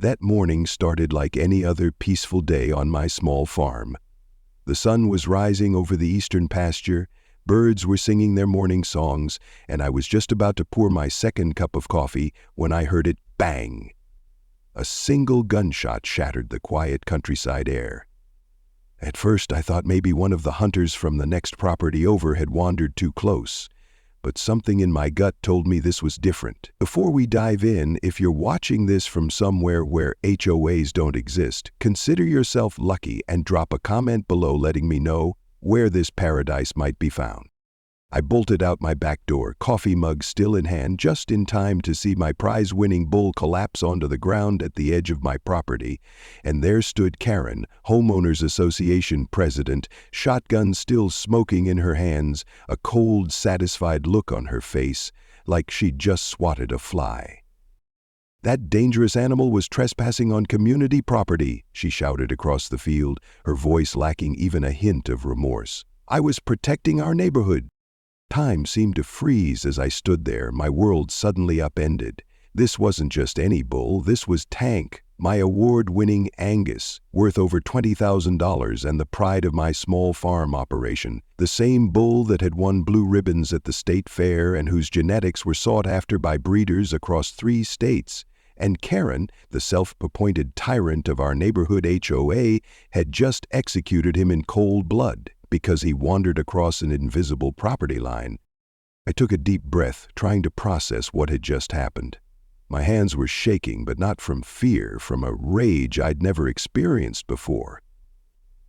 That morning started like any other peaceful day on my small farm. The sun was rising over the eastern pasture, birds were singing their morning songs, and I was just about to pour my second cup of coffee when I heard it bang. A single gunshot shattered the quiet countryside air. At first I thought maybe one of the hunters from the next property over had wandered too close, but something in my gut told me this was different. Before we dive in, if you're watching this from somewhere where HOAs don't exist, consider yourself lucky and drop a comment below letting me know where this paradise might be found. I bolted out my back door, coffee mug still in hand, just in time to see my prize-winning bull collapse onto the ground at the edge of my property, and there stood Karen, Homeowners Association president, shotgun still smoking in her hands, a cold, satisfied look on her face, like she'd just swatted a fly. "That dangerous animal was trespassing on community property," she shouted across the field, her voice lacking even a hint of remorse. "I was protecting our neighborhood." Time seemed to freeze as I stood there, my world suddenly upended. This wasn't just any bull, this was Tank, my award-winning Angus, worth over $20,000 and the pride of my small farm operation. The same bull that had won blue ribbons at the state fair and whose genetics were sought after by breeders across 3 states. And Karen, the self-appointed tyrant of our neighborhood HOA, had just executed him in cold blood because he wandered across an invisible property line. I took a deep breath, trying to process what had just happened. My hands were shaking, but not from fear, from a rage I'd never experienced before.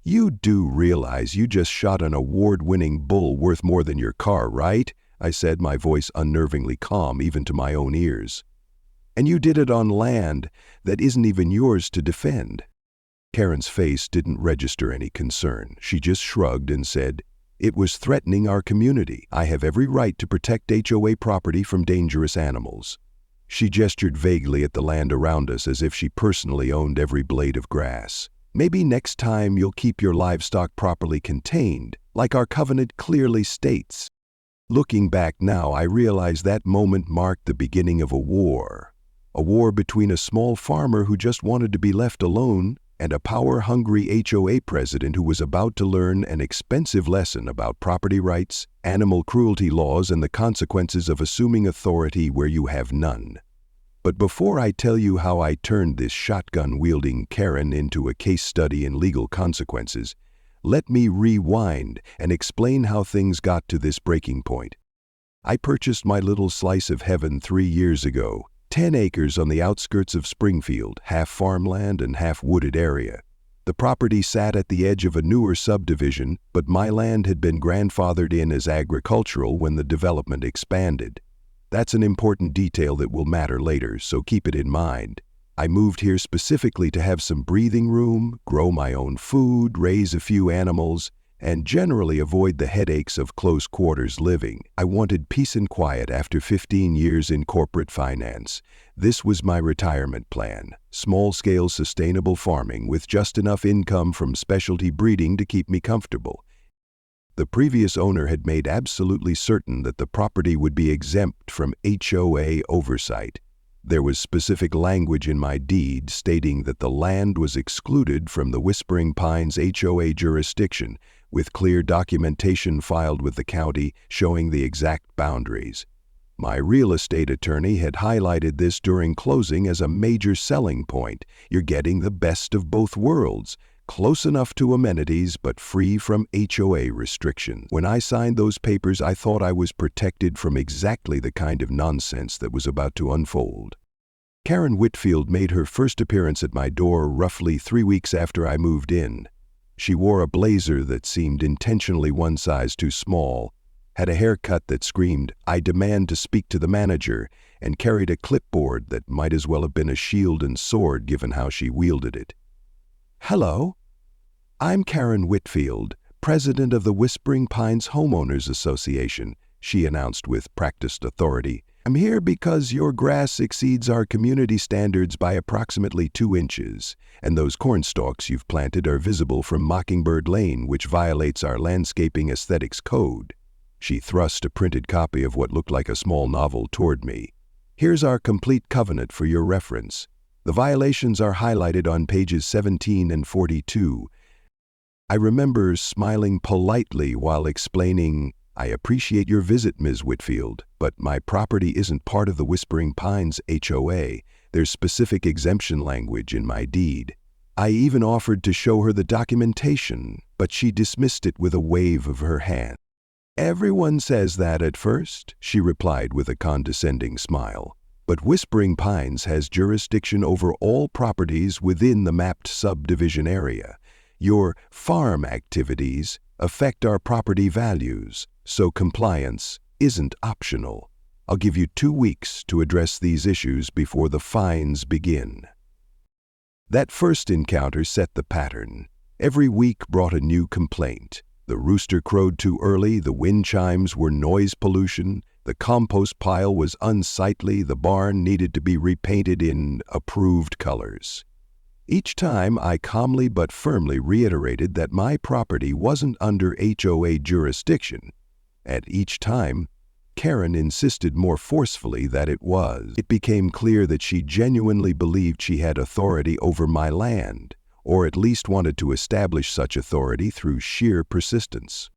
"You do realize you just shot an award-winning bull worth more than your car, right?" I said, my voice unnervingly calm even to my own ears. "And you did it on land that isn't even yours to defend." Karen's face didn't register any concern. She just shrugged and said, "It was threatening our community. I have every right to protect HOA property from dangerous animals." She gestured vaguely at the land around us as if she personally owned every blade of grass. "Maybe next time you'll keep your livestock properly contained, like our covenant clearly states." Looking back now, I realize that moment marked the beginning of a war between a small farmer who just wanted to be left alone and a power-hungry HOA president who was about to learn an expensive lesson about property rights, animal cruelty laws, and the consequences of assuming authority where you have none. But before I tell you how I turned this shotgun-wielding Karen into a case study in legal consequences, let me rewind and explain how things got to this breaking point. I purchased my little slice of heaven 3 years ago, 10 acres on the outskirts of Springfield, half farmland and half wooded area. The property sat at the edge of a newer subdivision, but my land had been grandfathered in as agricultural when the development expanded. That's an important detail that will matter later, so keep it in mind. I moved here specifically to have some breathing room, grow my own food, raise a few animals, and generally avoid the headaches of close quarters living. I wanted peace and quiet after 15 years in corporate finance. This was my retirement plan: small-scale sustainable farming with just enough income from specialty breeding to keep me comfortable. The previous owner had made absolutely certain that the property would be exempt from HOA oversight. There was specific language in my deed stating that the land was excluded from the Whispering Pines HOA jurisdiction, with clear documentation filed with the county showing the exact boundaries. My real estate attorney had highlighted this during closing as a major selling point. You're getting the best of both worlds, close enough to amenities but free from HOA restrictions. When I signed those papers, I thought I was protected from exactly the kind of nonsense that was about to unfold. Karen Whitfield made her first appearance at my door roughly 3 weeks after I moved in. She wore a blazer that seemed intentionally one size too small, had a haircut that screamed, "I demand to speak to the manager," and carried a clipboard that might as well have been a shield and sword given how she wielded it. "Hello, I'm Karen Whitfield, president of the Whispering Pines Homeowners Association," she announced with practiced authority. "I'm here because your grass exceeds our community standards by approximately 2 inches, and those corn stalks you've planted are visible from Mockingbird Lane, which violates our landscaping aesthetics code." She thrust a printed copy of what looked like a small novel toward me. "Here's our complete covenant for your reference. The violations are highlighted on pages 17 and 42. I remember smiling politely while explaining, "I appreciate your visit, Ms. Whitfield, but my property isn't part of the Whispering Pines HOA. There's specific exemption language in my deed." I even offered to show her the documentation, but she dismissed it with a wave of her hand. "Everyone says that at first," she replied with a condescending smile. "But Whispering Pines has jurisdiction over all properties within the mapped subdivision area. Your farm activities affect our property values, so compliance isn't optional. I'll give you 2 weeks to address these issues before the fines begin." That first encounter set the pattern. Every week brought a new complaint. The rooster crowed too early, the wind chimes were noise pollution, the compost pile was unsightly, the barn needed to be repainted in approved colors. Each time I calmly but firmly reiterated that my property wasn't under HOA jurisdiction. At each time, Karen insisted more forcefully that it was. It became clear that she genuinely believed she had authority over my land, or at least wanted to establish such authority through sheer persistence.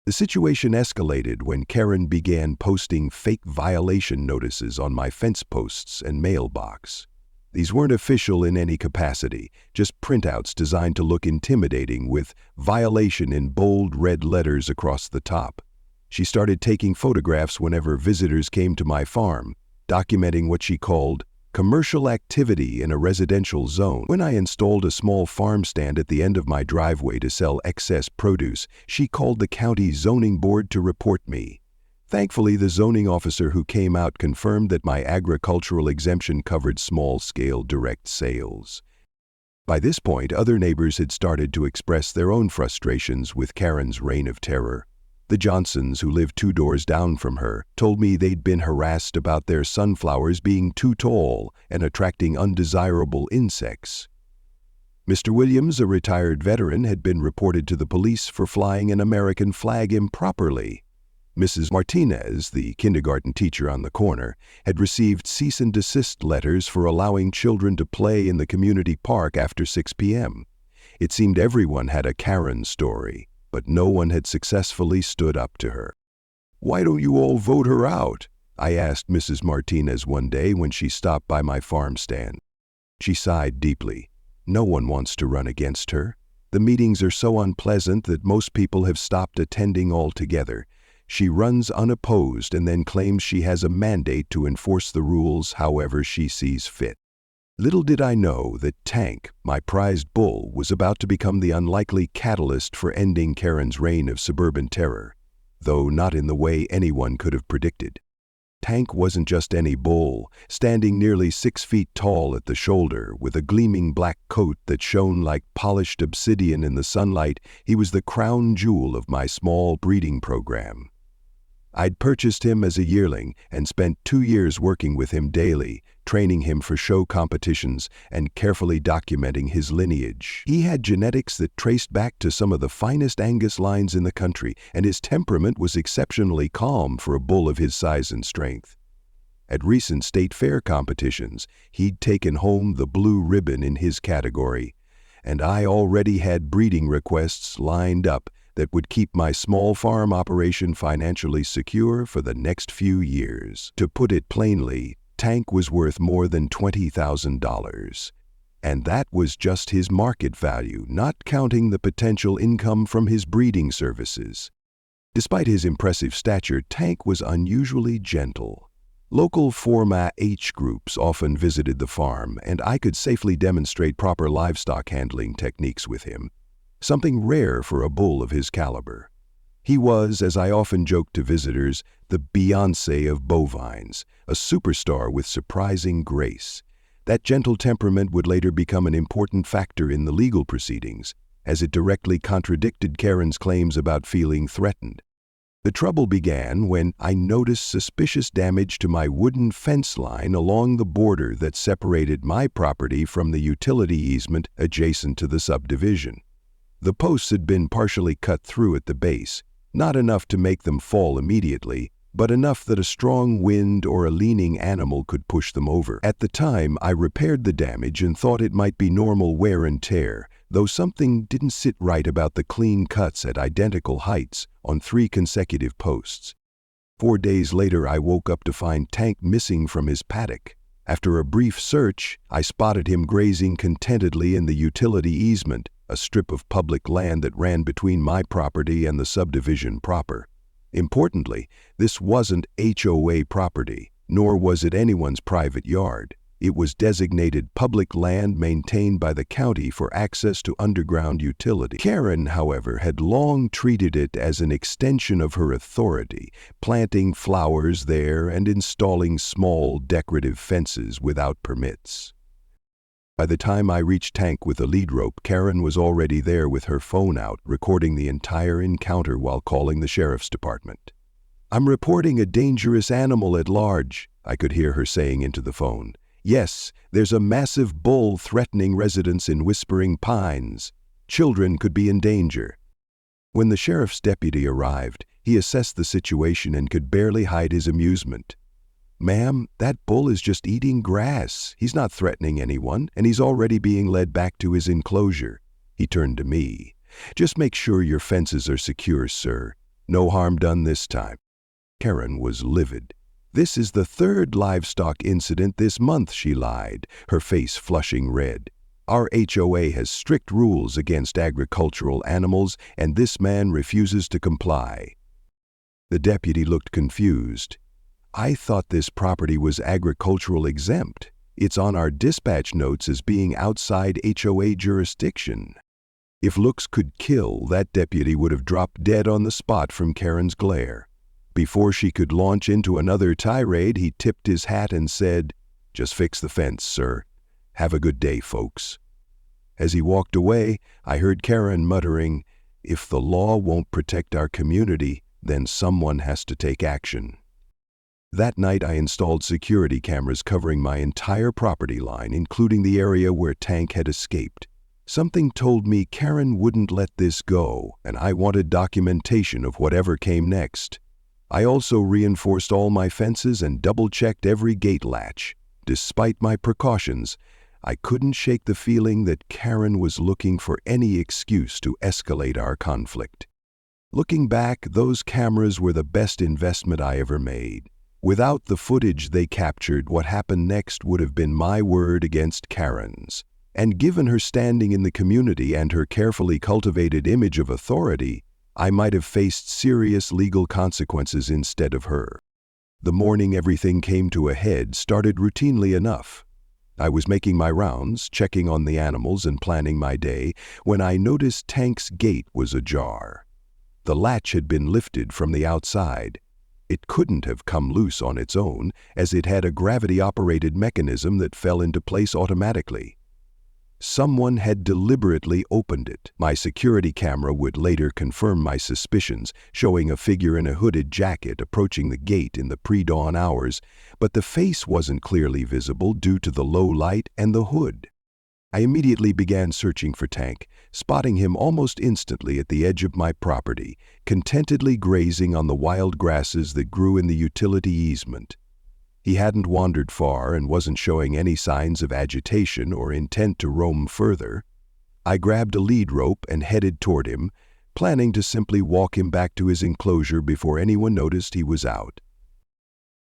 The situation escalated when Karen began posting fake violation notices on my fence posts and mailbox. These weren't official in any capacity, just printouts designed to look intimidating with "violation" in bold red letters across the top. She started taking photographs whenever visitors came to my farm, documenting what she called commercial activity in a residential zone. When I installed a small farm stand at the end of my driveway to sell excess produce, she called the county zoning board to report me. Thankfully, the zoning officer who came out confirmed that my agricultural exemption covered small-scale direct sales. By this point, other neighbors had started to express their own frustrations with Karen's reign of terror. The Johnsons, who lived 2 doors down from her, told me they'd been harassed about their sunflowers being too tall and attracting undesirable insects. Mr. Williams, a retired veteran, had been reported to the police for flying an American flag improperly. Mrs. Martinez, the kindergarten teacher on the corner, had received cease and desist letters for allowing children to play in the community park after 6 p.m. It seemed everyone had a Karen story, but no one had successfully stood up to her. "Why don't you all vote her out?" I asked Mrs. Martinez one day when she stopped by my farm stand. She sighed deeply. "No one wants to run against her. The meetings are so unpleasant that most people have stopped attending altogether. She runs unopposed and then claims she has a mandate to enforce the rules however she sees fit." Little did I know that Tank, my prized bull, was about to become the unlikely catalyst for ending Karen's reign of suburban terror, though not in the way anyone could have predicted. Tank wasn't just any bull, standing nearly 6 feet tall at the shoulder, with a gleaming black coat that shone like polished obsidian in the sunlight. He was the crown jewel of my small breeding program. I'd purchased him as a yearling and spent 2 years working with him daily, training him for show competitions and carefully documenting his lineage. He had genetics that traced back to some of the finest Angus lines in the country, and his temperament was exceptionally calm for a bull of his size and strength. At recent state fair competitions, he'd taken home the blue ribbon in his category, and I already had breeding requests lined up that would keep my small farm operation financially secure for the next few years. To put it plainly, Tank was worth more than $20,000. And that was just his market value, not counting the potential income from his breeding services. Despite his impressive stature, Tank was unusually gentle. Local Forma H groups often visited the farm, and I could safely demonstrate proper livestock handling techniques with him, something rare for a bull of his caliber. He was, as I often joked to visitors, the Beyoncé of bovines, a superstar with surprising grace. That gentle temperament would later become an important factor in the legal proceedings, as it directly contradicted Karen's claims about feeling threatened. The trouble began when I noticed suspicious damage to my wooden fence line along the border that separated my property from the utility easement adjacent to the subdivision. The posts had been partially cut through at the base, not enough to make them fall immediately, but enough that a strong wind or a leaning animal could push them over. At the time, I repaired the damage and thought it might be normal wear and tear, though something didn't sit right about the clean cuts at identical heights on 3 consecutive posts. 4 days later, I woke up to find Tank missing from his paddock. After a brief search, I spotted him grazing contentedly in the utility easement, a strip of public land that ran between my property and the subdivision proper. Importantly, this wasn't HOA property, nor was it anyone's private yard. It was designated public land maintained by the county for access to underground utility. Karen, however, had long treated it as an extension of her authority, planting flowers there and installing small decorative fences without permits. By the time I reached Tank with a lead rope, Karen was already there with her phone out, recording the entire encounter while calling the sheriff's department. "I'm reporting a dangerous animal at large," I could hear her saying into the phone. "Yes, there's a massive bull threatening residents in Whispering Pines. Children could be in danger." When the sheriff's deputy arrived, he assessed the situation and could barely hide his amusement. "Ma'am, that bull is just eating grass. He's not threatening anyone, and he's already being led back to his enclosure." He turned to me. "Just make sure your fences are secure, sir. No harm done this time." Karen was livid. "This is the 3rd livestock incident this month," she lied, her face flushing red. "Our HOA has strict rules against agricultural animals, and this man refuses to comply." The deputy looked confused. "I thought this property was agricultural exempt. It's on our dispatch notes as being outside HOA jurisdiction." If looks could kill, that deputy would have dropped dead on the spot from Karen's glare. Before she could launch into another tirade, he tipped his hat and said, "Just fix the fence, sir. Have a good day, folks." As he walked away, I heard Karen muttering, "If the law won't protect our community, then someone has to take action." That night, I installed security cameras covering my entire property line, including the area where Tank had escaped. Something told me Karen wouldn't let this go, and I wanted documentation of whatever came next. I also reinforced all my fences and double-checked every gate latch. Despite my precautions, I couldn't shake the feeling that Karen was looking for any excuse to escalate our conflict. Looking back, those cameras were the best investment I ever made. Without the footage they captured, what happened next would have been my word against Karen's. And given her standing in the community and her carefully cultivated image of authority, I might have faced serious legal consequences instead of her. The morning everything came to a head started routinely enough. I was making my rounds, checking on the animals and planning my day, when I noticed Tank's gate was ajar. The latch had been lifted from the outside. It couldn't have come loose on its own, as it had a gravity-operated mechanism that fell into place automatically. Someone had deliberately opened it. My security camera would later confirm my suspicions, showing a figure in a hooded jacket approaching the gate in the pre-dawn hours, but the face wasn't clearly visible due to the low light and the hood. I immediately began searching for Tank, spotting him almost instantly at the edge of my property, contentedly grazing on the wild grasses that grew in the utility easement. He hadn't wandered far and wasn't showing any signs of agitation or intent to roam further. I grabbed a lead rope and headed toward him, planning to simply walk him back to his enclosure before anyone noticed he was out.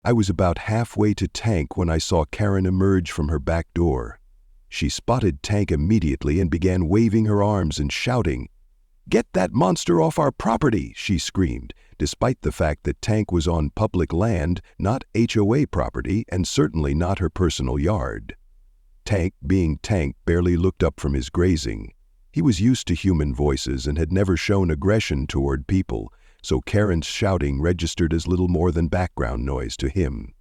I was about halfway to Tank when I saw Karen emerge from her back door. She spotted Tank immediately and began waving her arms and shouting, "Get that monster off our property!" she screamed, despite the fact that Tank was on public land, not HOA property, and certainly not her personal yard. Tank, being Tank, barely looked up from his grazing. He was used to human voices and had never shown aggression toward people, so Karen's shouting registered as little more than background noise to him.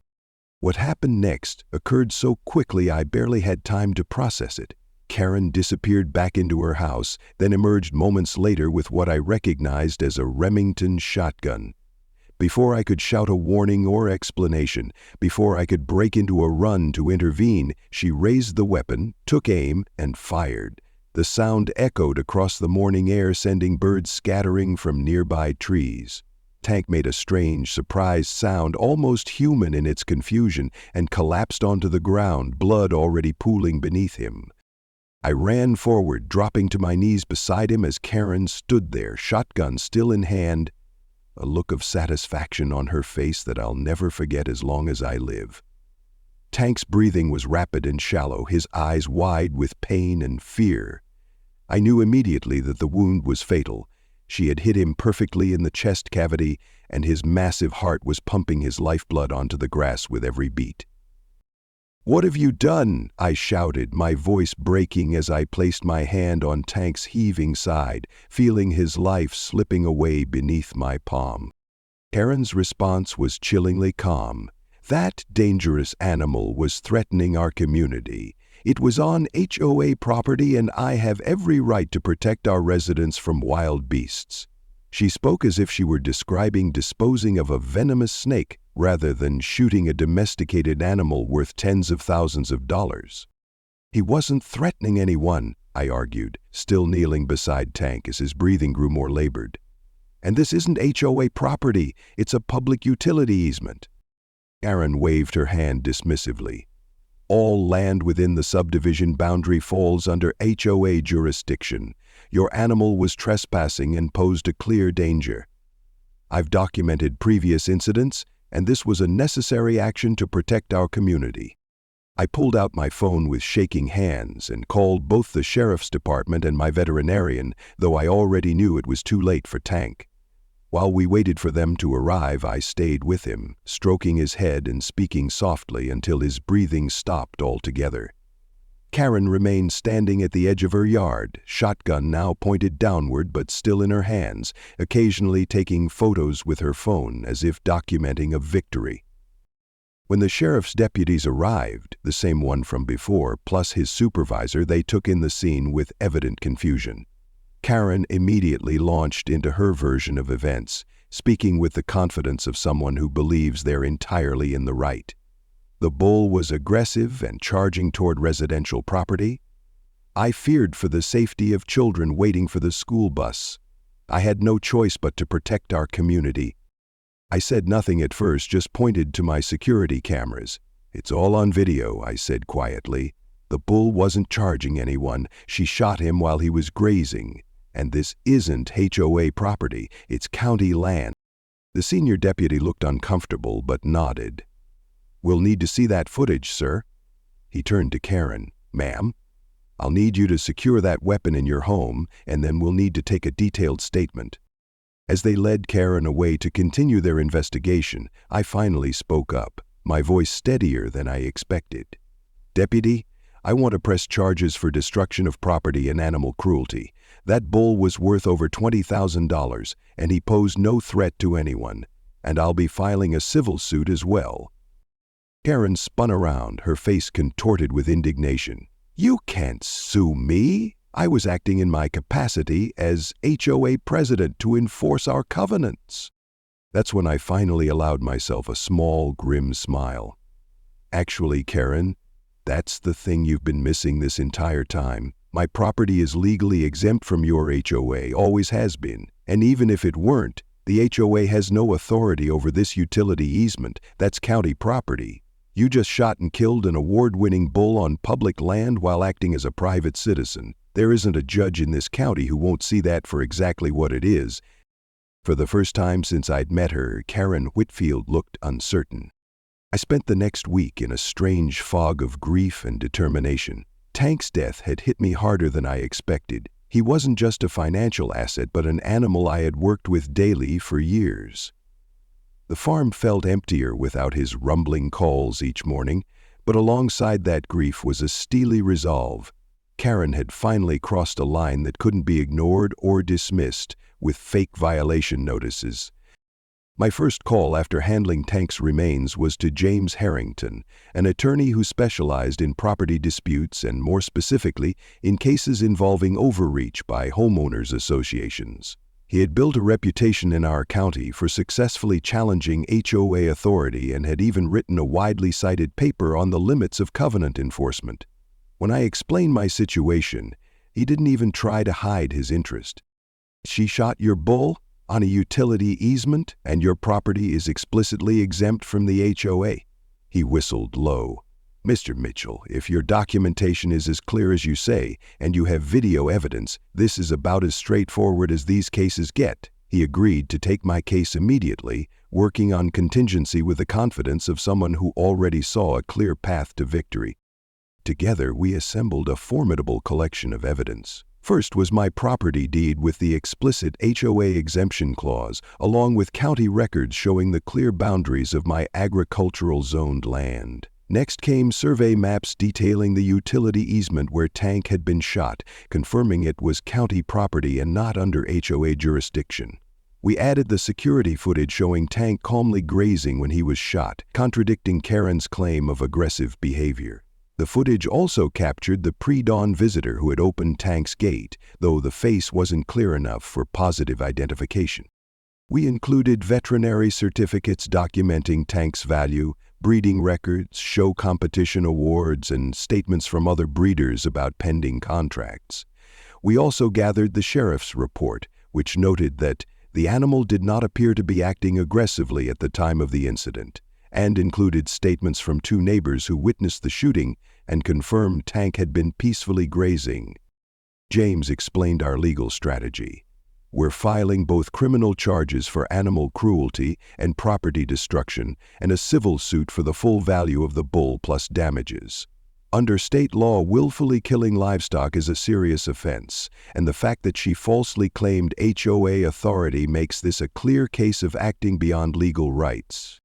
What happened next occurred so quickly I barely had time to process it. Karen disappeared back into her house, then emerged moments later with what I recognized as a Remington shotgun. Before I could shout a warning or explanation, before I could break into a run to intervene, she raised the weapon, took aim, and fired. The sound echoed across the morning air, sending birds scattering from nearby trees. Tank made a strange, surprised sound, almost human in its confusion, and collapsed onto the ground, blood already pooling beneath him. I ran forward, dropping to my knees beside him as Karen stood there, shotgun still in hand, a look of satisfaction on her face that I'll never forget as long as I live. Tank's breathing was rapid and shallow, his eyes wide with pain and fear. I knew immediately that the wound was fatal. She had hit him perfectly in the chest cavity, and his massive heart was pumping his lifeblood onto the grass with every beat. "What have you done?" I shouted, my voice breaking as I placed my hand on Tank's heaving side, feeling his life slipping away beneath my palm. Karen's response was chillingly calm. That dangerous animal was threatening our community. It was on HOA property, and I have every right to protect our residents from wild beasts. She spoke as if she were describing disposing of a venomous snake rather than shooting a domesticated animal worth tens of thousands of dollars. "He wasn't threatening anyone," I argued, still kneeling beside Tank as his breathing grew more labored. "And this isn't HOA property, it's a public utility easement." Karen waved her hand dismissively. "All land within the subdivision boundary falls under HOA jurisdiction. Your animal was trespassing and posed a clear danger. I've documented previous incidents, and this was a necessary action to protect our community." I pulled out my phone with shaking hands and called both the sheriff's department and my veterinarian, though I already knew it was too late for Tank. While we waited for them to arrive, I stayed with him, stroking his head and speaking softly until his breathing stopped altogether. Karen remained standing at the edge of her yard, shotgun now pointed downward but still in her hands, occasionally taking photos with her phone as if documenting a victory. When the sheriff's deputies arrived, the same one from before, plus his supervisor, they took in the scene with evident confusion. Karen immediately launched into her version of events, speaking with the confidence of someone who believes they're entirely in the right. The bull was aggressive and charging toward residential property. I feared for the safety of children waiting for the school bus. I had no choice but to protect our community. I said nothing at first, just pointed to my security cameras. "It's all on video," I said quietly. "The bull wasn't charging anyone. She shot him while he was grazing. And this isn't HOA property, it's county land." The senior deputy looked uncomfortable but nodded. "We'll need to see that footage, sir." He turned to Karen. "Ma'am, I'll need you to secure that weapon in your home, and then we'll need to take a detailed statement." As they led Karen away to continue their investigation, I finally spoke up, my voice steadier than I expected. "Deputy, I want to press charges for destruction of property and animal cruelty. That bull was worth over $20,000, and he posed no threat to anyone, and I'll be filing a civil suit as well." Karen spun around, her face contorted with indignation. "You can't sue me. I was acting in my capacity as HOA president to enforce our covenants." That's when I finally allowed myself a small, grim smile. "Actually, Karen, that's the thing you've been missing this entire time. My property is legally exempt from your HOA, always has been. And even if it weren't, the HOA has no authority over this utility easement. That's county property. You just shot and killed an award-winning bull on public land while acting as a private citizen. There isn't a judge in this county who won't see that for exactly what it is." For the first time since I'd met her, Karen Whitfield looked uncertain. I spent the next week in a strange fog of grief and determination. Tank's death had hit me harder than I expected. He wasn't just a financial asset, but an animal I had worked with daily for years. The farm felt emptier without his rumbling calls each morning, but alongside that grief was a steely resolve. Karen had finally crossed a line that couldn't be ignored or dismissed with fake violation notices. My first call after handling Tank's remains was to James Harrington, an attorney who specialized in property disputes and, more specifically, in cases involving overreach by homeowners associations. He had built a reputation in our county for successfully challenging HOA authority and had even written a widely cited paper on the limits of covenant enforcement. When I explained my situation, he didn't even try to hide his interest. "She shot your bull?" on a utility easement, and your property is explicitly exempt from the HOA. He whistled low. Mr. Mitchell, if your documentation is as clear as you say, and you have video evidence, this is about as straightforward as these cases get. He agreed to take my case immediately, working on contingency with the confidence of someone who already saw a clear path to victory. Together, we assembled a formidable collection of evidence. First was my property deed with the explicit HOA exemption clause, along with county records showing the clear boundaries of my agricultural zoned land. Next came survey maps detailing the utility easement where Tank had been shot, confirming it was county property and not under HOA jurisdiction. We added the security footage showing Tank calmly grazing when he was shot, contradicting Karen's claim of aggressive behavior. The footage also captured the pre-dawn visitor who had opened Tank's gate, though the face wasn't clear enough for positive identification. We included veterinary certificates documenting Tank's value, breeding records, show competition awards, and statements from other breeders about pending contracts. We also gathered the sheriff's report, which noted that the animal did not appear to be acting aggressively at the time of the incident, and included statements from 2 neighbors who witnessed the shooting and confirmed Tank had been peacefully grazing. James explained our legal strategy. We're filing both criminal charges for animal cruelty and property destruction and a civil suit for the full value of the bull plus damages. Under state law, willfully killing livestock is a serious offense, and the fact that she falsely claimed HOA authority makes this a clear case of acting beyond legal rights.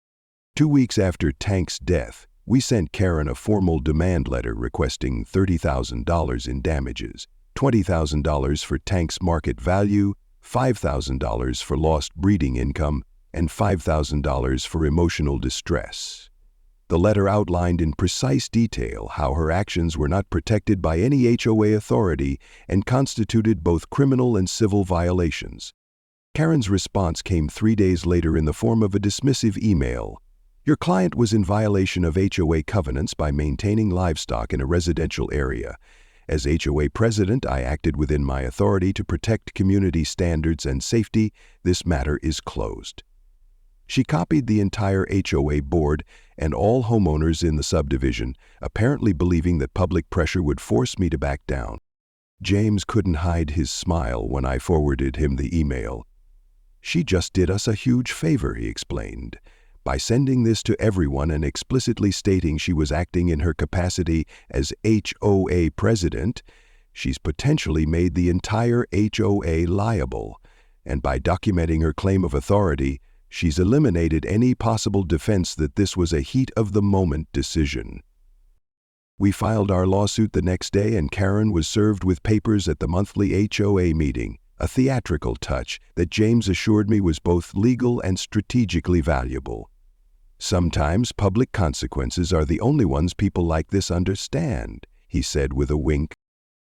2 weeks after Tank's death, we sent Karen a formal demand letter requesting $30,000 in damages, $20,000 for Tank's market value, $5,000 for lost breeding income, and $5,000 for emotional distress. The letter outlined in precise detail how her actions were not protected by any HOA authority and constituted both criminal and civil violations. Karen's response came 3 days later in the form of a dismissive email. Your client was in violation of HOA covenants by maintaining livestock in a residential area. As HOA president, I acted within my authority to protect community standards and safety. This matter is closed. She copied the entire HOA board and all homeowners in the subdivision, apparently believing that public pressure would force me to back down. James couldn't hide his smile when I forwarded him the email. She just did us a huge favor, he explained. By sending this to everyone and explicitly stating she was acting in her capacity as HOA president, she's potentially made the entire HOA liable, and by documenting her claim of authority, she's eliminated any possible defense that this was a heat-of-the-moment decision. We filed our lawsuit the next day, and Karen was served with papers at the monthly HOA meeting, a theatrical touch that James assured me was both legal and strategically valuable. Sometimes public consequences are the only ones people like this understand, he said with a wink.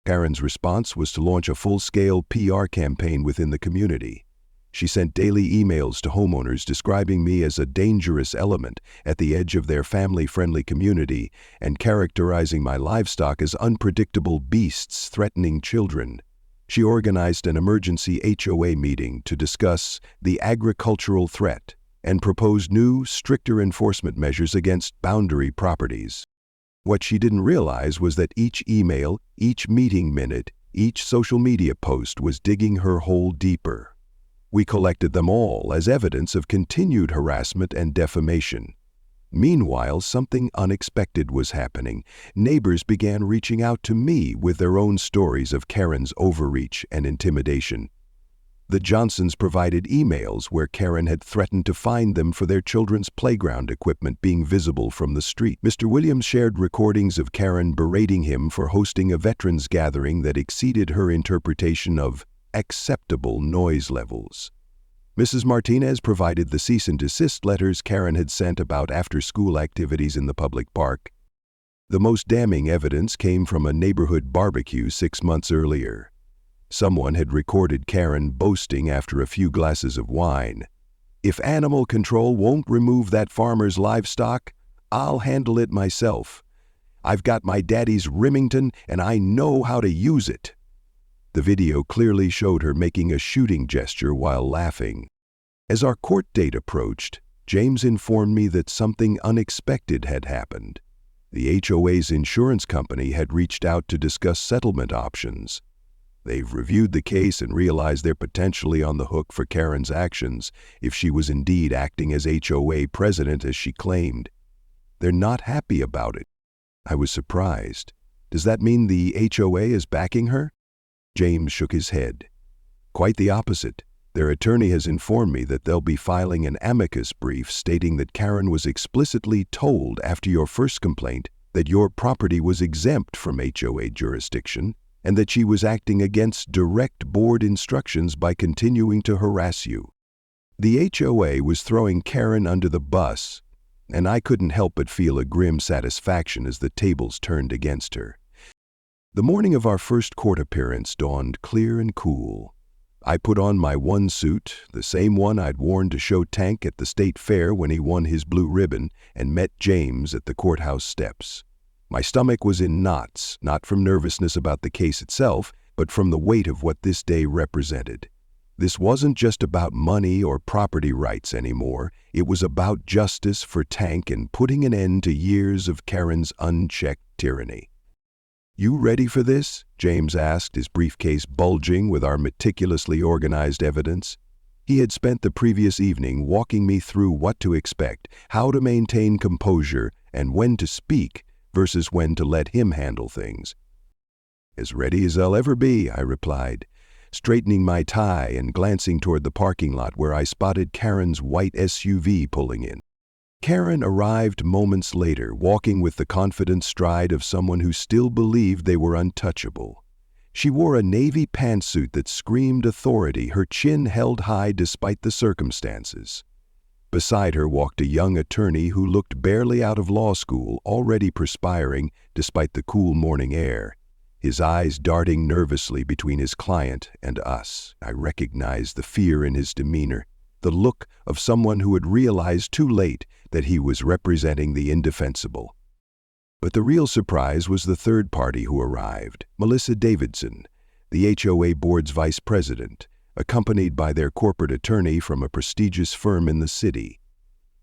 Karen's response was to launch a full-scale PR campaign within the community. She sent daily emails to homeowners describing me as a dangerous element at the edge of their family-friendly community and characterizing my livestock as unpredictable beasts threatening children. She organized an emergency HOA meeting to discuss the agricultural threat and proposed new, stricter enforcement measures against boundary properties. What she didn't realize was that each email, each meeting minute, each social media post was digging her hole deeper. We collected them all as evidence of continued harassment and defamation. Meanwhile, something unexpected was happening. Neighbors began reaching out to me with their own stories of Karen's overreach and intimidation. The Johnsons provided emails where Karen had threatened to fine them for their children's playground equipment being visible from the street. Mr. Williams shared recordings of Karen berating him for hosting a veterans gathering that exceeded her interpretation of acceptable noise levels. Mrs. Martinez provided the cease and desist letters Karen had sent about after-school activities in the public park. The most damning evidence came from a neighborhood barbecue 6 months earlier. Someone had recorded Karen boasting after a few glasses of wine. "If animal control won't remove that farmer's livestock, I'll handle it myself. I've got my daddy's Remington and I know how to use it." The video clearly showed her making a shooting gesture while laughing. As our court date approached, James informed me that something unexpected had happened. The HOA's insurance company had reached out to discuss settlement options. They've reviewed the case and realized they're potentially on the hook for Karen's actions if she was indeed acting as HOA president as she claimed. They're not happy about it. I was surprised. Does that mean the HOA is backing her? James shook his head. Quite the opposite. Their attorney has informed me that they'll be filing an amicus brief stating that Karen was explicitly told after your first complaint that your property was exempt from HOA jurisdiction and that she was acting against direct board instructions by continuing to harass you. The HOA was throwing Karen under the bus, and I couldn't help but feel a grim satisfaction as the tables turned against her. The morning of our first court appearance dawned clear and cool. I put on my one suit, the same one I'd worn to show Tank at the state fair when he won his blue ribbon, and met James at the courthouse steps. My stomach was in knots, not from nervousness about the case itself, but from the weight of what this day represented. This wasn't just about money or property rights anymore. It was about justice for Tank and putting an end to years of Karen's unchecked tyranny. "You ready for this?" James asked, his briefcase bulging with our meticulously organized evidence. He had spent the previous evening walking me through what to expect, how to maintain composure, and when to speak versus when to let him handle things. "As ready as I'll ever be," I replied, straightening my tie and glancing toward the parking lot where I spotted Karen's white SUV pulling in. Karen arrived moments later, walking with the confident stride of someone who still believed they were untouchable. She wore a navy pantsuit that screamed authority, her chin held high despite the circumstances. Beside her walked a young attorney who looked barely out of law school, already perspiring despite the cool morning air, his eyes darting nervously between his client and us. I recognized the fear in his demeanor, the look of someone who had realized too late that he was representing the indefensible. But the real surprise was the third party who arrived, Melissa Davidson, the HOA board's vice president, accompanied by their corporate attorney from a prestigious firm in the city.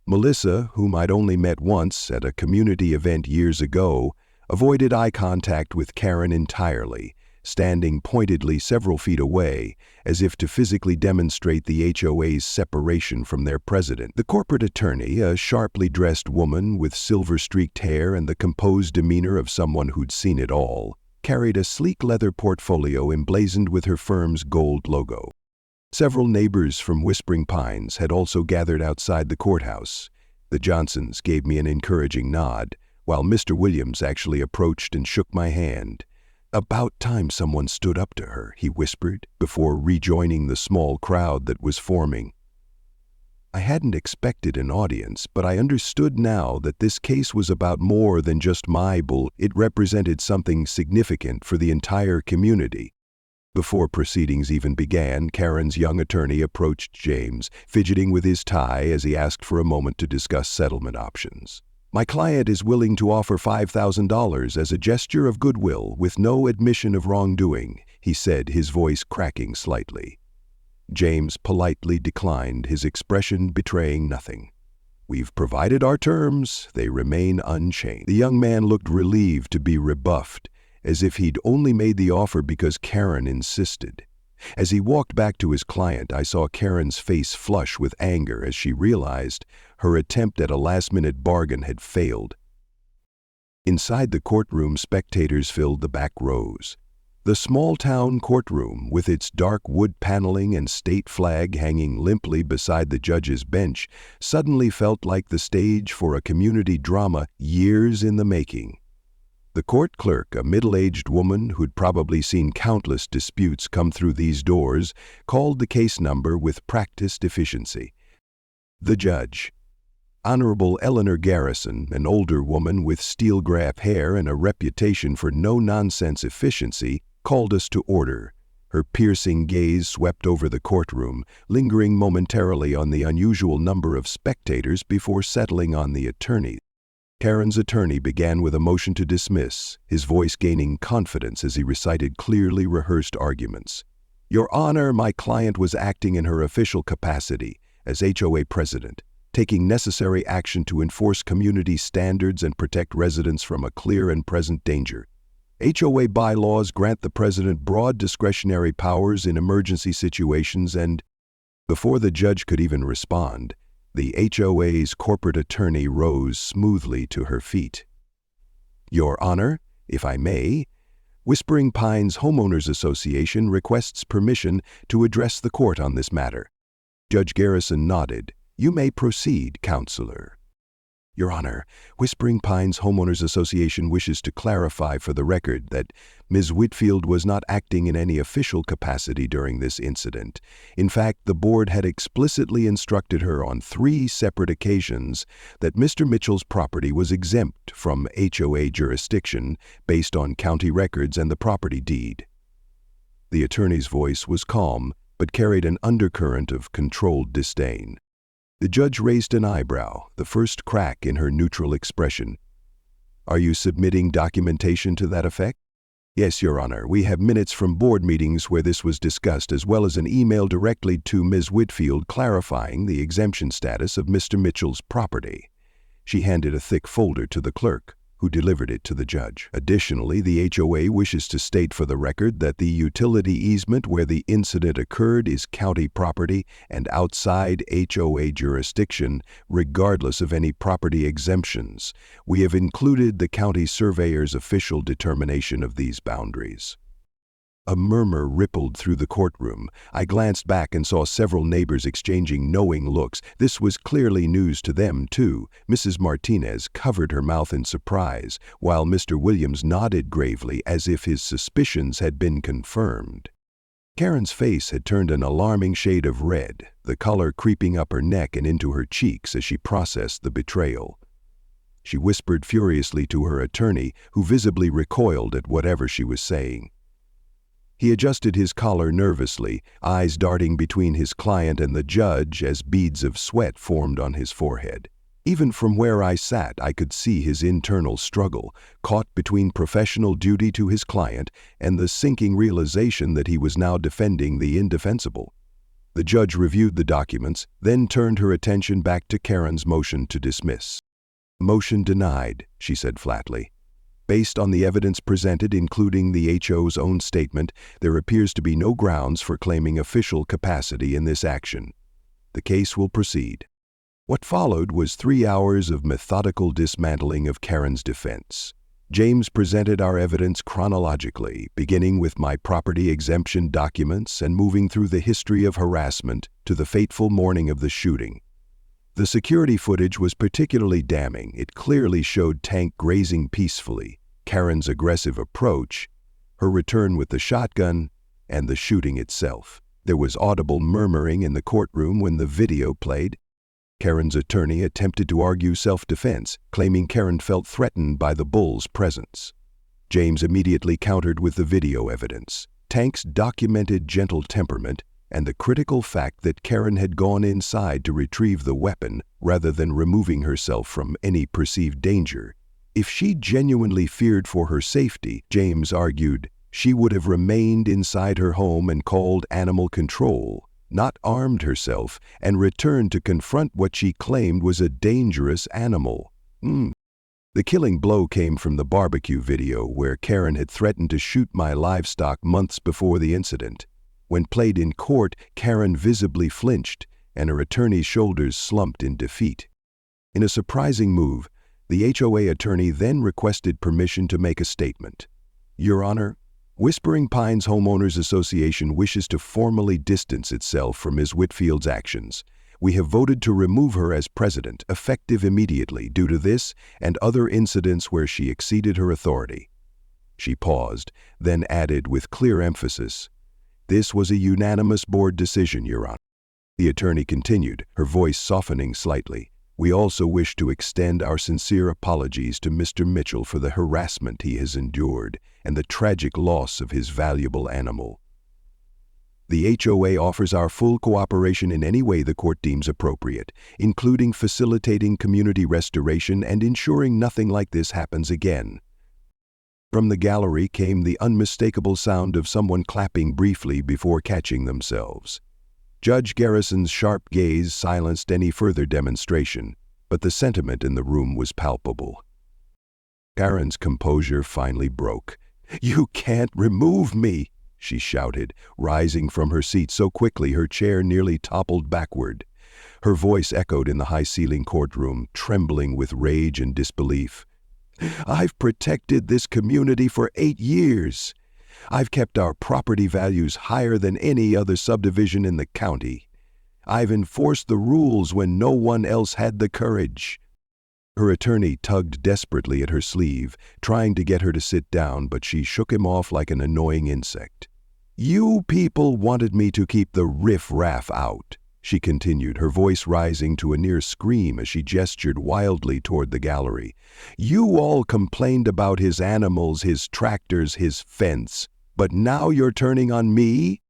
Melissa, whom I'd only met once at a community event years ago, avoided eye contact with Karen entirely, standing pointedly several feet away, as if to physically demonstrate the HOA's separation from their president. The corporate attorney, a sharply dressed woman with silver-streaked hair and the composed demeanor of someone who'd seen it all, carried a sleek leather portfolio emblazoned with her firm's gold logo. Several neighbors from Whispering Pines had also gathered outside the courthouse. The Johnsons gave me an encouraging nod, while Mr. Williams actually approached and shook my hand. "About time someone stood up to her," he whispered, before rejoining the small crowd that was forming. I hadn't expected an audience, but I understood now that this case was about more than just my bull. It represented something significant for the entire community. Before proceedings even began, Karen's young attorney approached James, fidgeting with his tie as he asked for a moment to discuss settlement options. "My client is willing to offer $5,000 as a gesture of goodwill with no admission of wrongdoing," he said, his voice cracking slightly. James politely declined, his expression betraying nothing. "We've provided our terms. They remain unchanged." The young man looked relieved to be rebuffed, as if he'd only made the offer because Karen insisted. As he walked back to his client, I saw Karen's face flush with anger as she realized her attempt at a last-minute bargain had failed. Inside the courtroom, spectators filled the back rows. The small-town courtroom, with its dark wood paneling and state flag hanging limply beside the judge's bench, suddenly felt like the stage for a community drama years in the making. The court clerk, a middle-aged woman who'd probably seen countless disputes come through these doors, called the case number with practiced efficiency. The judge, Honorable Eleanor Garrison, an older woman with steel-graph hair and a reputation for no-nonsense efficiency, called us to order. Her piercing gaze swept over the courtroom, lingering momentarily on the unusual number of spectators before settling on the attorney. Karen's attorney began with a motion to dismiss, his voice gaining confidence as he recited clearly rehearsed arguments. Your Honor, my client was acting in her official capacity as HOA president, taking necessary action to enforce community standards and protect residents from a clear and present danger. HOA bylaws grant the president broad discretionary powers in emergency situations and, before the judge could even respond, the HOA's corporate attorney rose smoothly to her feet. Your Honor, if I may, Whispering Pines Homeowners Association requests permission to address the court on this matter. Judge Garrison nodded. You may proceed, Counselor. Your Honor, Whispering Pines Homeowners Association wishes to clarify for the record that Ms. Whitfield was not acting in any official capacity during this incident. In fact, the board had explicitly instructed her on 3 separate occasions that Mr. Mitchell's property was exempt from HOA jurisdiction based on county records and the property deed. The attorney's voice was calm, but carried an undercurrent of controlled disdain. The judge raised an eyebrow, the first crack in her neutral expression. Are you submitting documentation to that effect? Yes, Your Honor. We have minutes from board meetings where this was discussed, as well as an email directly to Ms. Whitfield clarifying the exemption status of Mr. Mitchell's property. She handed a thick folder to the clerk, who delivered it to the judge. Additionally, the HOA wishes to state for the record that the utility easement where the incident occurred is county property and outside HOA jurisdiction, regardless of any property exemptions. We have included the county surveyor's official determination of these boundaries. A murmur rippled through the courtroom. I glanced back and saw several neighbors exchanging knowing looks. This was clearly news to them, too. Mrs. Martinez covered her mouth in surprise, while Mr. Williams nodded gravely as if his suspicions had been confirmed. Karen's face had turned an alarming shade of red, the color creeping up her neck and into her cheeks as she processed the betrayal. She whispered furiously to her attorney, who visibly recoiled at whatever she was saying. He adjusted his collar nervously, eyes darting between his client and the judge as beads of sweat formed on his forehead. Even from where I sat, I could see his internal struggle, caught between professional duty to his client and the sinking realization that he was now defending the indefensible. The judge reviewed the documents, then turned her attention back to Karen's motion to dismiss. Motion denied, she said flatly. Based on the evidence presented, including the HO's own statement, there appears to be no grounds for claiming official capacity in this action. The case will proceed. What followed was 3 hours of methodical dismantling of Karen's defense. James presented our evidence chronologically, beginning with my property exemption documents and moving through the history of harassment to the fateful morning of the shooting. The security footage was particularly damning. It clearly showed Tank grazing peacefully, Karen's aggressive approach, her return with the shotgun, and the shooting itself. There was audible murmuring in the courtroom when the video played. Karen's attorney attempted to argue self-defense, claiming Karen felt threatened by the bull's presence. James immediately countered with the video evidence, Tank's documented gentle temperament, and the critical fact that Karen had gone inside to retrieve the weapon rather than removing herself from any perceived danger. If she genuinely feared for her safety, James argued, she would have remained inside her home and called animal control, not armed herself, and returned to confront what she claimed was a dangerous animal. The killing blow came from the barbecue video where Karen had threatened to shoot my livestock months before the incident. When played in court, Karen visibly flinched, and her attorney's shoulders slumped in defeat. In a surprising move, the HOA attorney then requested permission to make a statement. Your Honor, Whispering Pines Homeowners Association wishes to formally distance itself from Ms. Whitfield's actions. We have voted to remove her as president, effective immediately, due to this and other incidents where she exceeded her authority. She paused, then added with clear emphasis, this was a unanimous board decision, Your Honor. The attorney continued, her voice softening slightly. We also wish to extend our sincere apologies to Mr. Mitchell for the harassment he has endured and the tragic loss of his valuable animal. The HOA offers our full cooperation in any way the court deems appropriate, including facilitating community restoration and ensuring nothing like this happens again." From the gallery came the unmistakable sound of someone clapping briefly before catching themselves. Judge Garrison's sharp gaze silenced any further demonstration, but the sentiment in the room was palpable. Karen's composure finally broke. "You can't remove me!" she shouted, rising from her seat so quickly her chair nearly toppled backward. Her voice echoed in the high-ceiling courtroom, trembling with rage and disbelief. "I've protected this community for 8 years. I've kept our property values higher than any other subdivision in the county. I've enforced the rules when no one else had the courage." Her attorney tugged desperately at her sleeve, trying to get her to sit down, but she shook him off like an annoying insect. "You people wanted me to keep the riff-raff out," she continued, her voice rising to a near scream as she gestured wildly toward the gallery. "You all complained about his animals, his tractors, his fence. But now you're turning on me?"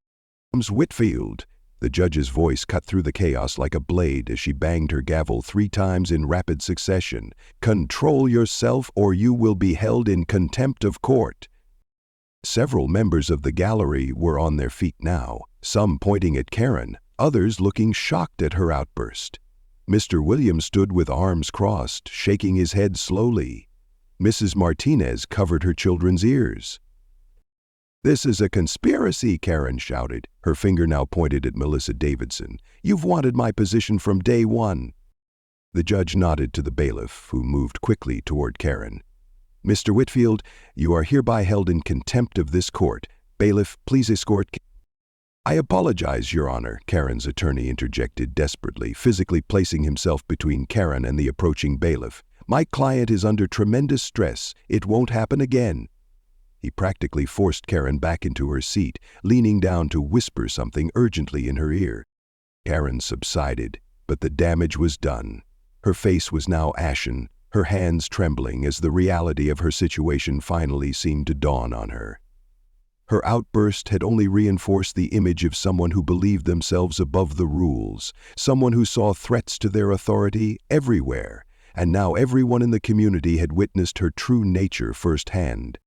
"Whitfield." The judge's voice cut through the chaos like a blade as she banged her gavel 3 times in rapid succession. "Control yourself or you will be held in contempt of court." Several members of the gallery were on their feet now, some pointing at Karen, others looking shocked at her outburst. Mr. Williams stood with arms crossed, shaking his head slowly. Mrs. Martinez covered her children's ears. "This is a conspiracy," Karen shouted, her finger now pointed at Melissa Davidson. "You've wanted my position from day one." The judge nodded to the bailiff, who moved quickly toward Karen. "Mr. Whitfield, you are hereby held in contempt of this court. Bailiff, please escort—" "I apologize, Your Honor," Karen's attorney interjected desperately, physically placing himself between Karen and the approaching bailiff. "My client is under tremendous stress. It won't happen again." He practically forced Karen back into her seat, leaning down to whisper something urgently in her ear. Karen subsided, but the damage was done. Her face was now ashen, her hands trembling as the reality of her situation finally seemed to dawn on her. Her outburst had only reinforced the image of someone who believed themselves above the rules, someone who saw threats to their authority everywhere, and now everyone in the community had witnessed her true nature firsthand.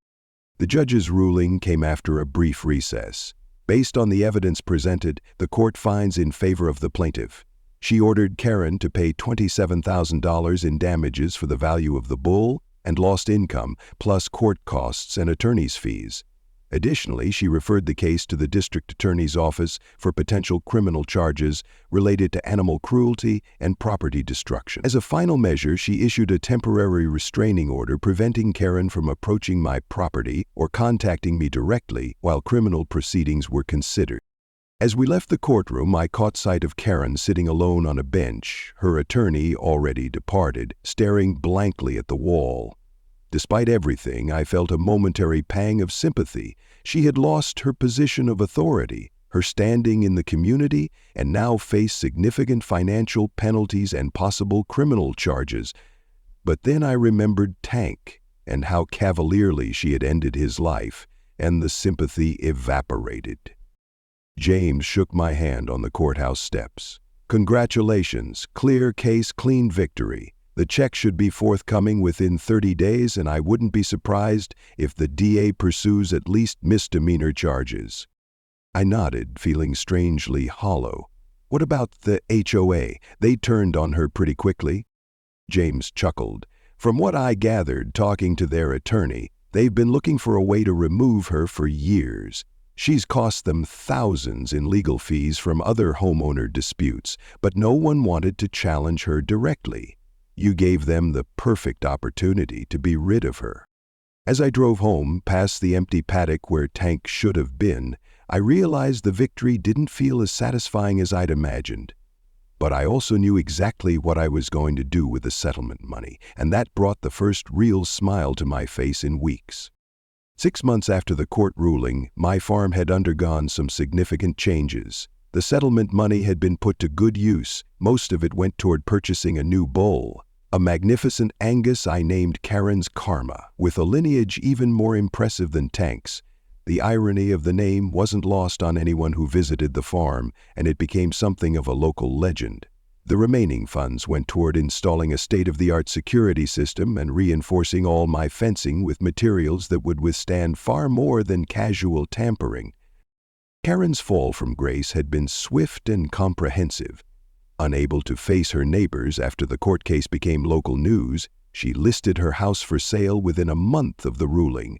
The judge's ruling came after a brief recess. Based on the evidence presented, the court finds in favor of the plaintiff. She ordered Karen to pay $27,000 in damages for the value of the bull and lost income, plus court costs and attorney's fees. Additionally, she referred the case to the district attorney's office for potential criminal charges related to animal cruelty and property destruction. As a final measure, she issued a temporary restraining order preventing Karen from approaching my property or contacting me directly while criminal proceedings were considered. As we left the courtroom, I caught sight of Karen sitting alone on a bench, her attorney, already departed, staring blankly at the wall. Despite everything, I felt a momentary pang of sympathy. She had lost her position of authority, her standing in the community, and now faced significant financial penalties and possible criminal charges. But then I remembered Tank and how cavalierly she had ended his life, and the sympathy evaporated. James shook my hand on the courthouse steps. "Congratulations, clear case, clean victory. The check should be forthcoming within 30 days, and I wouldn't be surprised if the DA pursues at least misdemeanor charges." I nodded, feeling strangely hollow. "What about the HOA? They turned on her pretty quickly." James chuckled. "From what I gathered talking to their attorney, they've been looking for a way to remove her for years. She's cost them thousands in legal fees from other homeowner disputes, but no one wanted to challenge her directly. You gave them the perfect opportunity to be rid of her." As I drove home, past the empty paddock where Tank should have been, I realized the victory didn't feel as satisfying as I'd imagined. But I also knew exactly what I was going to do with the settlement money, and that brought the first real smile to my face in weeks. 6 months after the court ruling, my farm had undergone some significant changes. The settlement money had been put to good use. Most of it went toward purchasing a new bull, a magnificent Angus I named Karen's Karma, with a lineage even more impressive than Tank's. The irony of the name wasn't lost on anyone who visited the farm, and it became something of a local legend. The remaining funds went toward installing a state-of-the-art security system and reinforcing all my fencing with materials that would withstand far more than casual tampering. Karen's fall from grace had been swift and comprehensive. Unable to face her neighbors after the court case became local news, she listed her house for sale within a month of the ruling.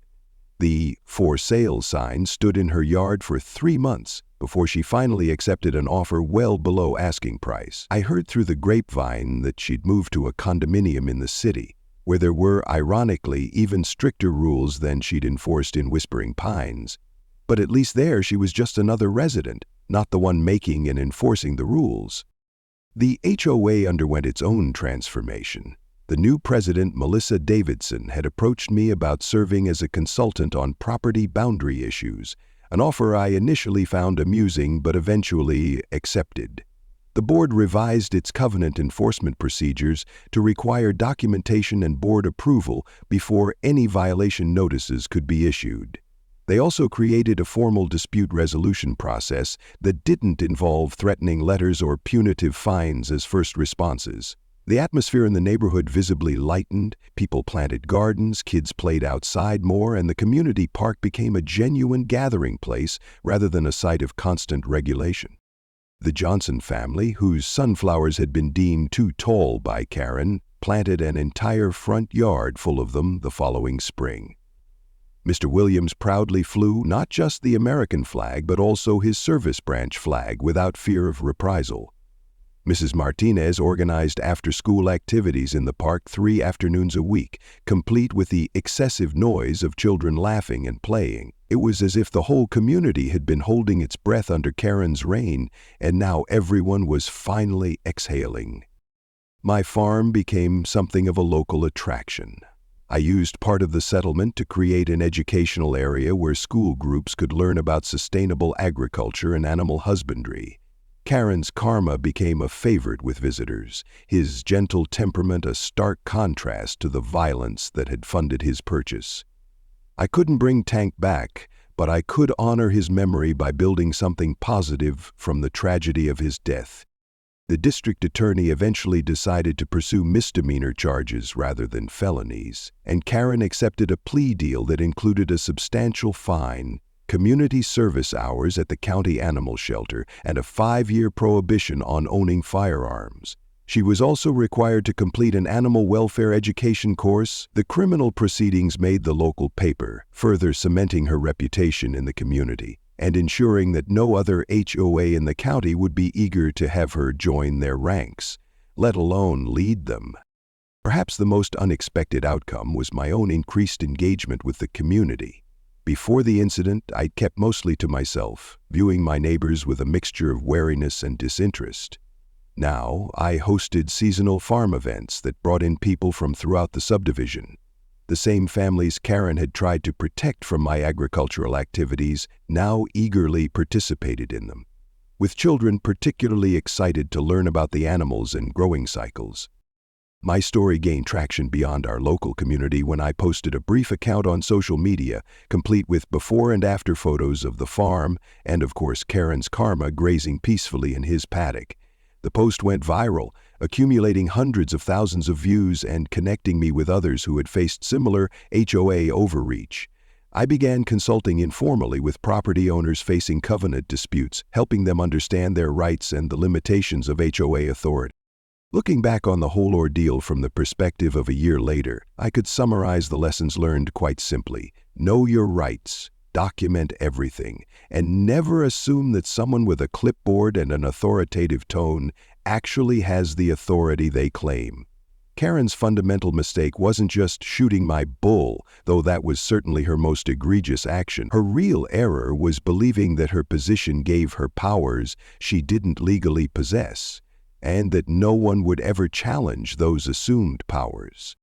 The "for sale" sign stood in her yard for 3 months before she finally accepted an offer well below asking price. I heard through the grapevine that she'd moved to a condominium in the city, where there were, ironically, even stricter rules than she'd enforced in Whispering Pines. But at least there she was just another resident, not the one making and enforcing the rules. The HOA underwent its own transformation. The new president, Melissa Davidson, had approached me about serving as a consultant on property boundary issues, an offer I initially found amusing but eventually accepted. The board revised its covenant enforcement procedures to require documentation and board approval before any violation notices could be issued. They also created a formal dispute resolution process that didn't involve threatening letters or punitive fines as first responses. The atmosphere in the neighborhood visibly lightened, people planted gardens, kids played outside more, and the community park became a genuine gathering place rather than a site of constant regulation. The Johnson family, whose sunflowers had been deemed too tall by Karen, planted an entire front yard full of them the following spring. Mr. Williams proudly flew not just the American flag but also his service branch flag without fear of reprisal. Mrs. Martinez organized after-school activities in the park 3 afternoons a week, complete with the excessive noise of children laughing and playing. It was as if the whole community had been holding its breath under Karen's reign, and now everyone was finally exhaling. My farm became something of a local attraction. I used part of the settlement to create an educational area where school groups could learn about sustainable agriculture and animal husbandry. Karen's karma became a favorite with visitors, his gentle temperament a stark contrast to the violence that had funded his purchase. I couldn't bring Tank back, but I could honor his memory by building something positive from the tragedy of his death. The district attorney eventually decided to pursue misdemeanor charges rather than felonies, and Karen accepted a plea deal that included a substantial fine, community service hours at the county animal shelter, and a 5-year prohibition on owning firearms. She was also required to complete an animal welfare education course. The criminal proceedings made the local paper, further cementing her reputation in the community and ensuring that no other HOA in the county would be eager to have her join their ranks, let alone lead them. Perhaps the most unexpected outcome was my own increased engagement with the community. Before the incident, I'd kept mostly to myself, viewing my neighbors with a mixture of wariness and disinterest. Now, I hosted seasonal farm events that brought in people from throughout the subdivision. The same families Karen had tried to protect from my agricultural activities now eagerly participated in them, with children particularly excited to learn about the animals and growing cycles. My story gained traction beyond our local community when I posted a brief account on social media, complete with before and after photos of the farm and, of course, Karen's karma grazing peacefully in his paddock. The post went viral, accumulating hundreds of thousands of views and connecting me with others who had faced similar HOA overreach. I began consulting informally with property owners facing covenant disputes, helping them understand their rights and the limitations of HOA authority. Looking back on the whole ordeal from the perspective of a year later, I could summarize the lessons learned quite simply. Know your rights, document everything, and never assume that someone with a clipboard and an authoritative tone actually has the authority they claim. Karen's fundamental mistake wasn't just shooting my bull, though that was certainly her most egregious action. Her real error was believing that her position gave her powers she didn't legally possess, and that no one would ever challenge those assumed powers.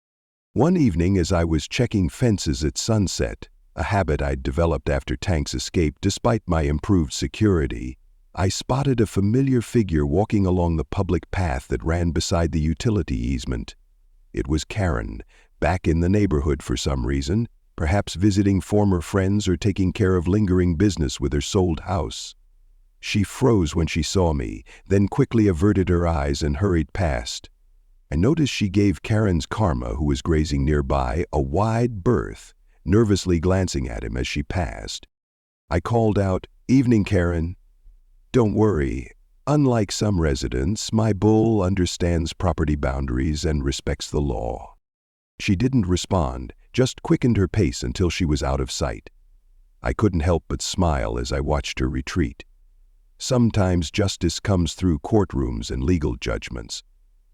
One evening, as I was checking fences at sunset, a habit I'd developed after Tank's escape despite my improved security, I spotted a familiar figure walking along the public path that ran beside the utility easement. It was Karen, back in the neighborhood for some reason, perhaps visiting former friends or taking care of lingering business with her sold house. She froze when she saw me, then quickly averted her eyes and hurried past. I noticed she gave Karen's Karma, who was grazing nearby, a wide berth, nervously glancing at him as she passed. I called out, "Evening, Karen." "Don't worry. Unlike some residents, my bull understands property boundaries and respects the law." She didn't respond, just quickened her pace until she was out of sight. I couldn't help but smile as I watched her retreat. Sometimes justice comes through courtrooms and legal judgments,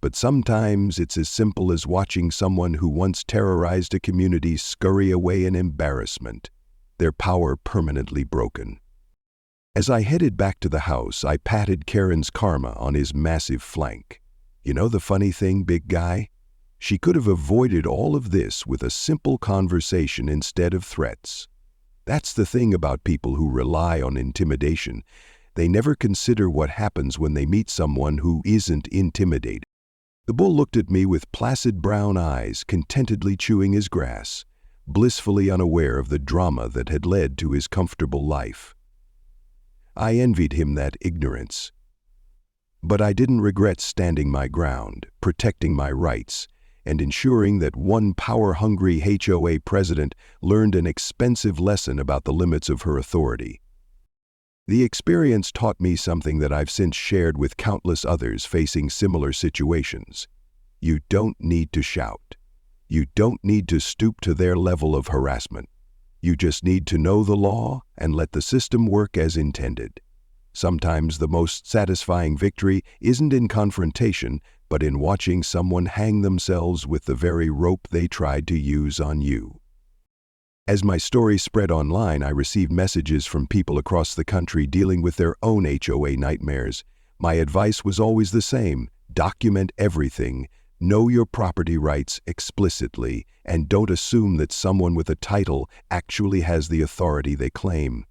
but sometimes it's as simple as watching someone who once terrorized a community scurry away in embarrassment, their power permanently broken. As I headed back to the house, I patted Karen's Karma on his massive flank. "You know the funny thing, big guy? She could have avoided all of this with a simple conversation instead of threats. That's the thing about people who rely on intimidation. They never consider what happens when they meet someone who isn't intimidated." The bull looked at me with placid brown eyes, contentedly chewing his grass, blissfully unaware of the drama that had led to his comfortable life. I envied him that ignorance. But I didn't regret standing my ground, protecting my rights, and ensuring that one power-hungry HOA president learned an expensive lesson about the limits of her authority. The experience taught me something that I've since shared with countless others facing similar situations. You don't need to shout. You don't need to stoop to their level of harassment. You just need to know the law and let the system work as intended. Sometimes the most satisfying victory isn't in confrontation, but in watching someone hang themselves with the very rope they tried to use on you. As my story spread online, I received messages from people across the country dealing with their own HOA nightmares. My advice was always the same: document everything, know your property rights explicitly, and don't assume that someone with a title actually has the authority they claim.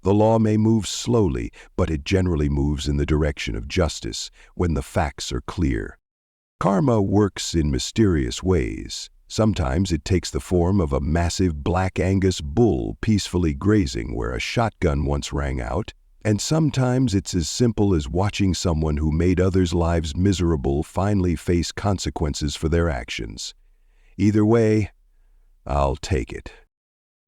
The law may move slowly, but it generally moves in the direction of justice when the facts are clear. Karma works in mysterious ways. Sometimes it takes the form of a massive black Angus bull peacefully grazing where a shotgun once rang out, and sometimes it's as simple as watching someone who made others' lives miserable finally face consequences for their actions. Either way, I'll take it.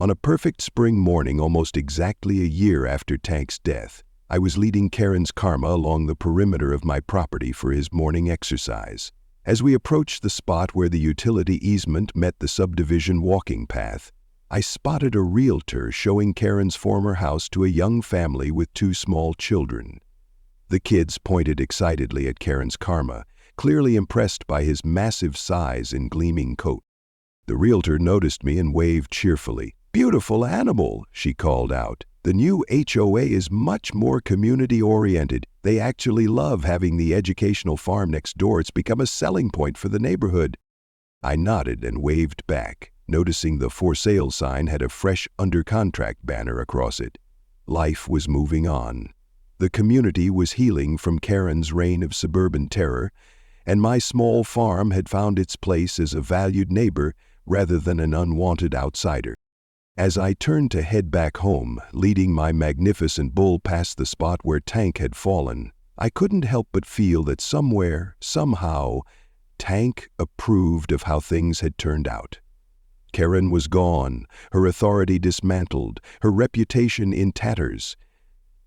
On a perfect spring morning, almost exactly a year after Tank's death, I was leading Karen's Karma along the perimeter of my property for his morning exercise. As we approached the spot where the utility easement met the subdivision walking path, I spotted a realtor showing Karen's former house to a young family with 2 small children. The kids pointed excitedly at Karen's Karma, clearly impressed by his massive size and gleaming coat. The realtor noticed me and waved cheerfully. "Beautiful animal," she called out. "The new HOA is much more community-oriented. They actually love having the educational farm next door. It's become a selling point for the neighborhood." I nodded and waved back, noticing the "for sale" sign had a fresh under contract banner across it. Life was moving on. The community was healing from Karen's reign of suburban terror, and my small farm had found its place as a valued neighbor rather than an unwanted outsider. As I turned to head back home, leading my magnificent bull past the spot where Tank had fallen, I couldn't help but feel that somewhere, somehow, Tank approved of how things had turned out. Karen was gone, her authority dismantled, her reputation in tatters.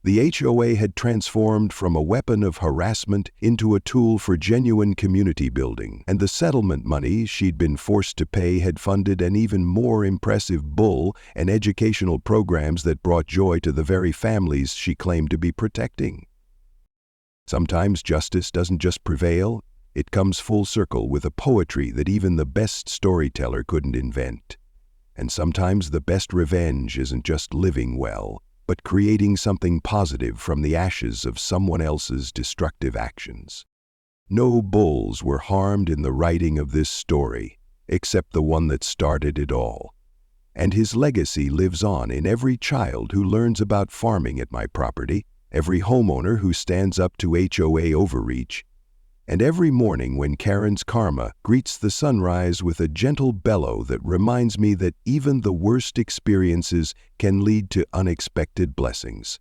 The HOA had transformed from a weapon of harassment into a tool for genuine community building, and the settlement money she'd been forced to pay had funded an even more impressive bull and educational programs that brought joy to the very families she claimed to be protecting. Sometimes justice doesn't just prevail, it comes full circle with a poetry that even the best storyteller couldn't invent. And sometimes the best revenge isn't just living well, but creating something positive from the ashes of someone else's destructive actions. No bulls were harmed in the writing of this story, except the one that started it all. And his legacy lives on in every child who learns about farming at my property, every homeowner who stands up to HOA overreach, And every morning when Karen's karma greets the sunrise with a gentle bellow that reminds me that even the worst experiences can lead to unexpected blessings.